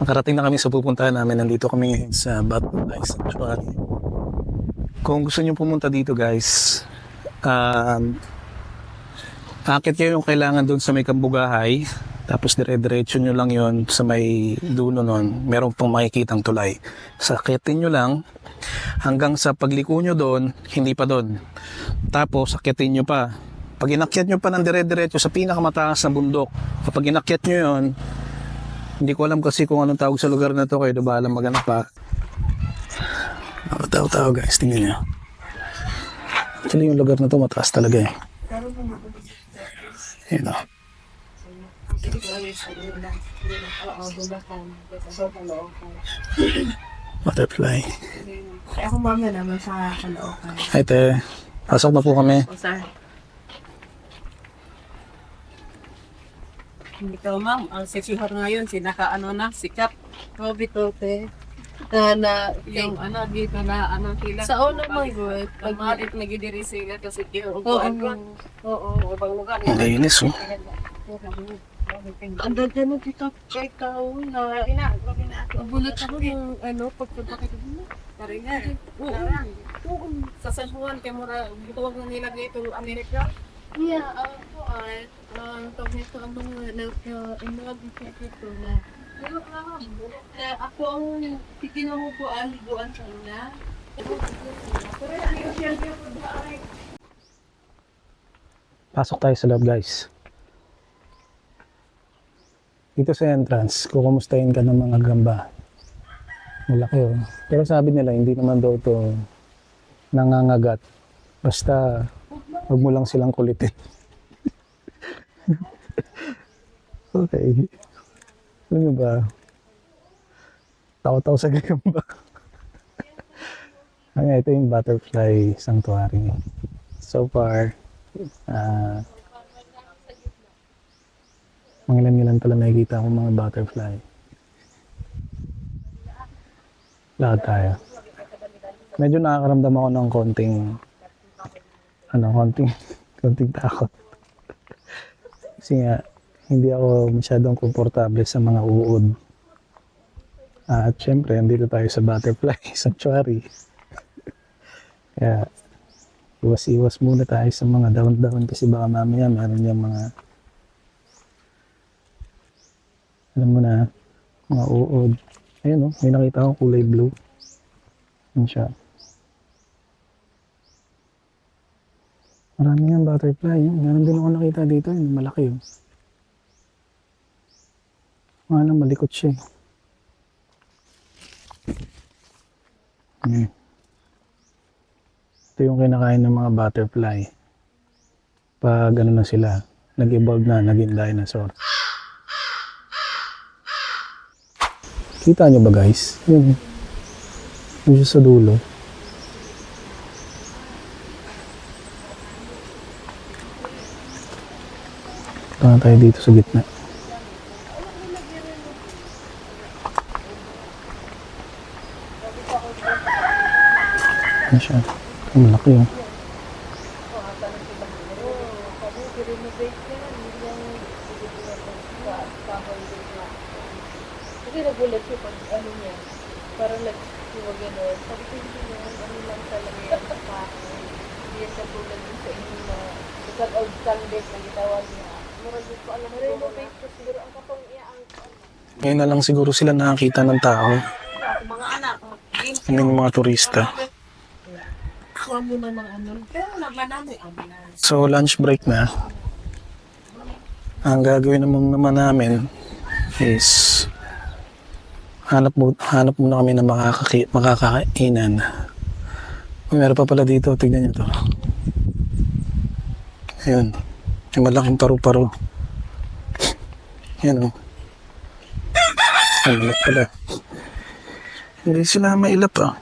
Nakarating na kami sa pupuntahan namin. Nandito kami ngayon sa Butterfly Sanctuary. Kung gusto niyo pumunta dito guys, akit kayo yung kailangan doon sa may Kambugahay. Tapos dire-diretso nyo lang yon sa may dulo nun. Meron pong makikitang tulay. Sakitin nyo lang hanggang sa pagliko nyo doon, hindi pa doon. Tapos sakitin nyo pa. Pag inakyat nyo pa ng dire-diretso sa pinakamataas na bundok, kapag inakyat nyo yon, hindi ko alam kasi kung anong tawag sa lugar na to, kayo na bahala maghanap pa. Tao-tao guys, tingnan nyo. Actually yung lugar na to mataas talaga eh. Yun o. Butterfly. Kaya ako mamaya naman sa Caloocan. Hi te, pasok na po kami. O sir. Ikaw ma'am, ang sexual ngayon, sikat. Kobe Tote. Yung dito na, sila. Sa una mga good. Pag marit nagidiri sila kasi Oo, ibang lugar. Ang linis oh. Ang dada mo dito, kay Kao na Bulat ako ng pagpunta ka dito. Karingan. Oo. Sa San Juan, kay Mura, butuwag na nila dito Amerika. Yeah, tawag nito mga dito na ako ang tikinukuan, liguan sa ina. Pasok tayo sa loob guys. Dito sa entrance, kukumustahin ka ng mga gamba. Malaki oh. Pero sabi nila, hindi naman daw to nangangagat. Basta, huwag mo lang silang kulitin. Okay. Alam nyo ba? Tawa-tawa sa gagamba. Ito yung Butterfly Sanctuary. So far, mangilan-ngilan pala nakikita akong mga butterfly. Lahat tayo. Medyo nakakaramdam ako ng konting takot. Kasi nga, hindi ako masyadong komportable sa mga uod. At syempre, andito tayo sa Butterfly Sanctuary. Kaya, iwas-iwas muna tayo sa mga daon-daon kasi baka mamaya meron yung mga alam mo na, mga uod. Ayun oh, may nakita akong kulay blue. Yan siya. Marami nga butterfly. Meron din ako nakita dito. Yun, malaki yun. Malikot siya. Ito yung kinakain ng mga butterfly. Pag ano na sila, nag-evolve na, naging dinosaur. Kita nyo ba guys? Yun. Yun siya sa dulo. Punta tayo dito sa gitna. Ano siya? Ang malaki oh. Kasi nagulat siya pag niya, parang nagsiwag gano'n. Sabi ko hindi yan, lang talaga yan sa kahoy. Hindi yan katulad din sa inyo na isang old standard na gitawag niya. Maraming ko alam renovate ko siguro ang kapang iyaang Ngayon na lang siguro sila nakakita ng tao. mga anak. Kaming mga turista. Kuha mo na ng pero naman ambulance. So lunch break na. Ang gagawin naman namin is hanap muna kami ng makakainan. Meron pa pala dito, tignan nyo to. Ayun, yung malaking paru-paro. Yan o. Ay, malak pala. Hindi sila mailap ah.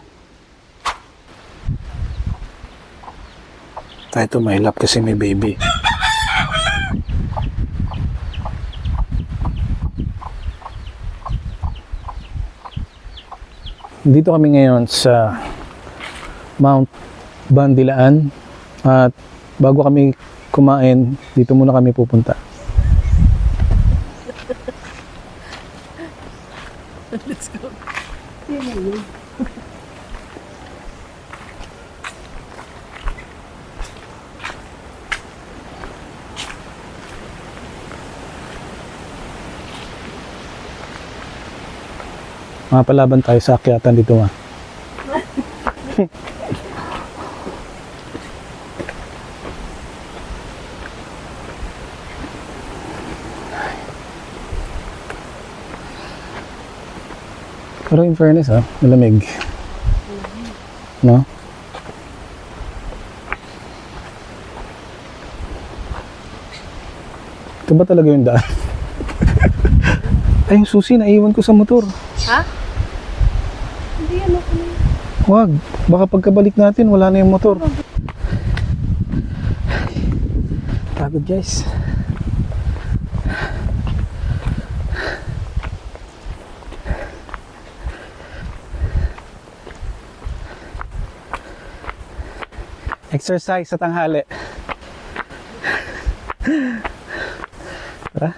Ito mailap kasi may baby. Dito kami ngayon sa Mount Bandilaan at bago kami kumain, dito muna kami pupunta. Let's go. Yun. Mapalaban tayo sa akyatan dito ma. Pero in fairness malamig. No? Ito ba talaga yung daan? Ay, yung susi naiwan ko sa motor. Ha? Hindi ano ko na. Wag, baka pagkabalik natin wala na yung motor. Pagod guys. Exercise sa tanghali. Tara.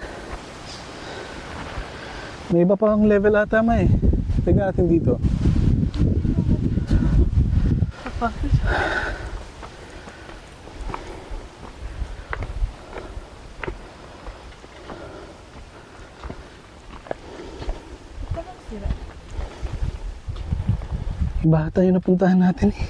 May iba pa ang level ata ma eh. Tignan natin dito. Iba ata yung napuntahan natin eh.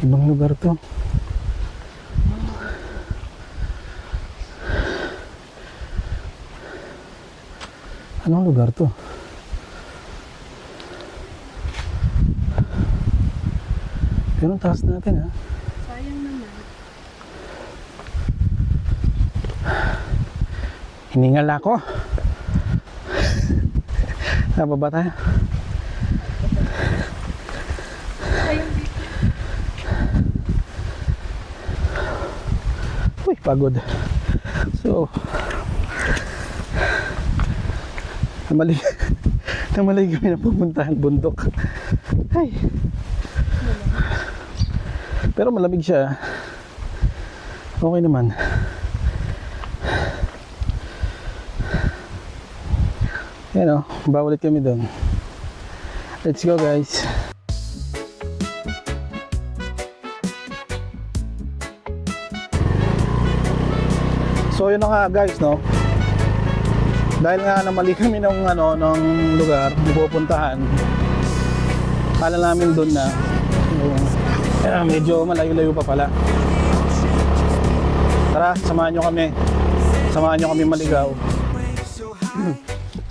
Ibang lugar to. Anong lugar to? Pero ang taas natin ha. Sayang naman. Hiningal ako. Nababa tayo. Sayang dito. Uy, pagod. So, namalay kami na pupuntahan bundok. Ay. Pero malamig siya. Okay naman. Yan o, bawal kami doon. Let's go guys. So yun na nga guys no. Dahil nga namali kami ng lugar na pupuntahan. Kala namin doon na. Medyo malayo-layo pa pala. Tara, samahan nyo kami. Samahan nyo kami maligaw.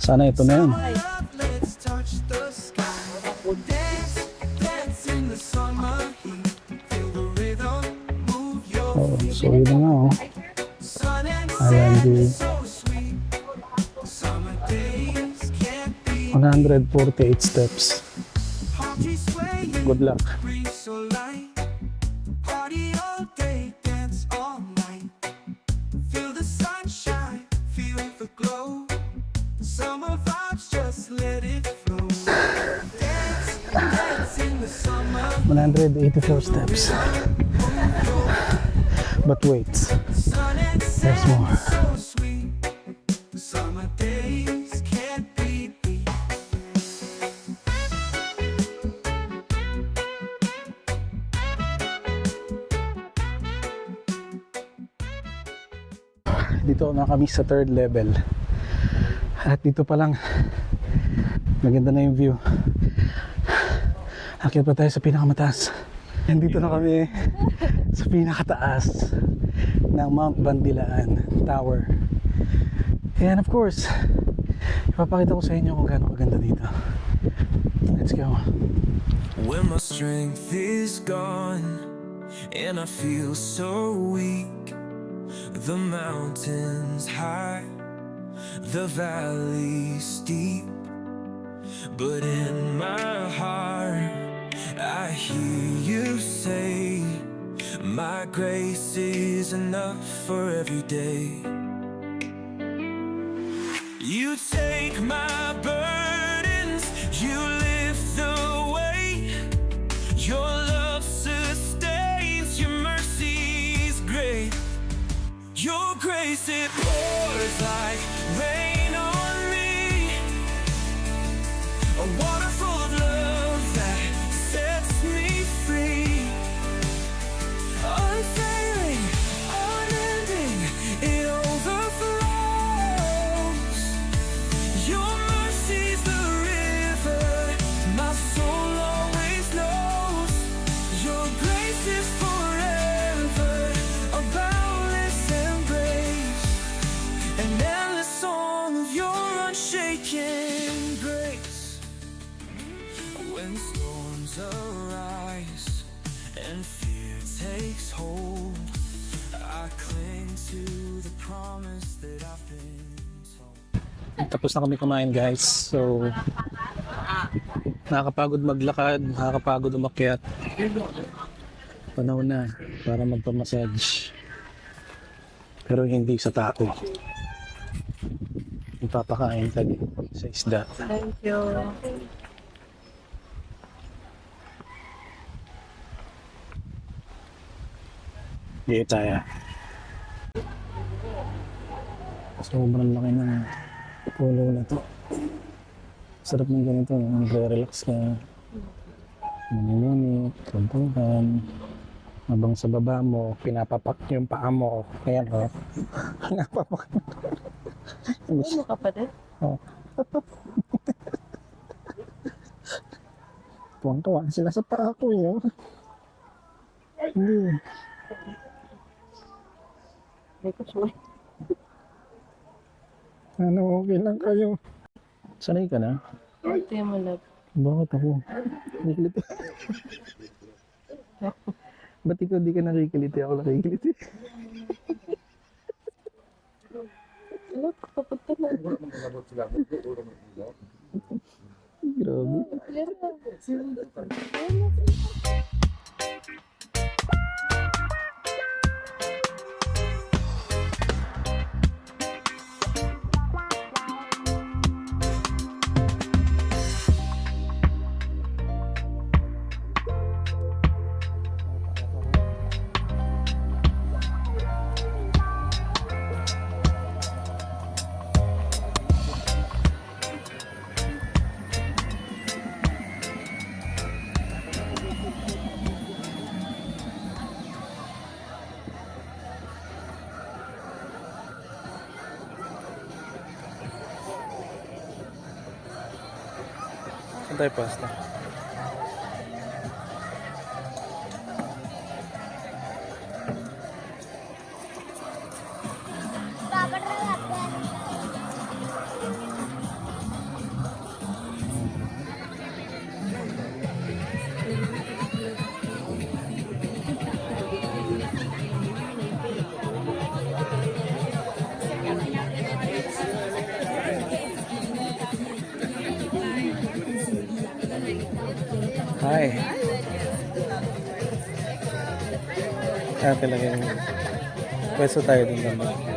Sana ito na yun. Oh, so yun na nga oh. Alandi. 148 steps. Good luck. One 184 steps. But wait, there's more. Dito na kami sa third level. At dito pa lang maganda na yung view. Akyat pa tayo sa pinakamataas. Nandito na kami sa pinakataas ng Mount Bandilaan Tower. And of course, ipapakita ko sa inyo kung gaano kaganda dito. Let's go. When my strength is gone and I feel so weak, the mountains high, the valleys steep, but in my heart I hear you say, my grace is enough for every day. You take my burden unshaken grace. When storms arise and fear takes hold, I cling to the promise that I've been told. Tapos na kami kumain guys. So, nakakapagod maglakad, nakakapagod umakyat. Panahon na para magpamassage. Pero hindi sa tao. Ipapakain ka din sa isda. Thank you. Hindi tayo. Sobrang laki ng pulo na to. Sarap ng ganito. Magre-relax ka. Muni-muni, tuntungan. Habang sa baba mo, pinapapak yung paa mo. Ayan o. Napapak. Ano mo kapatid? Oh. Tuwang-tuwa sila sa paa ko yun. Hindi. May ko suwi. Ano, okay lang kayo. Sanay ka na? Ito yung malab. Bakit ako? Nakikiliti. Ba't ikaw di ka nakikiliti? Ako nakikiliti. Ano, papunta na. Grabe. Saan tayo pasta? Hi. Kaya talaga yung pwesto tayo din naman.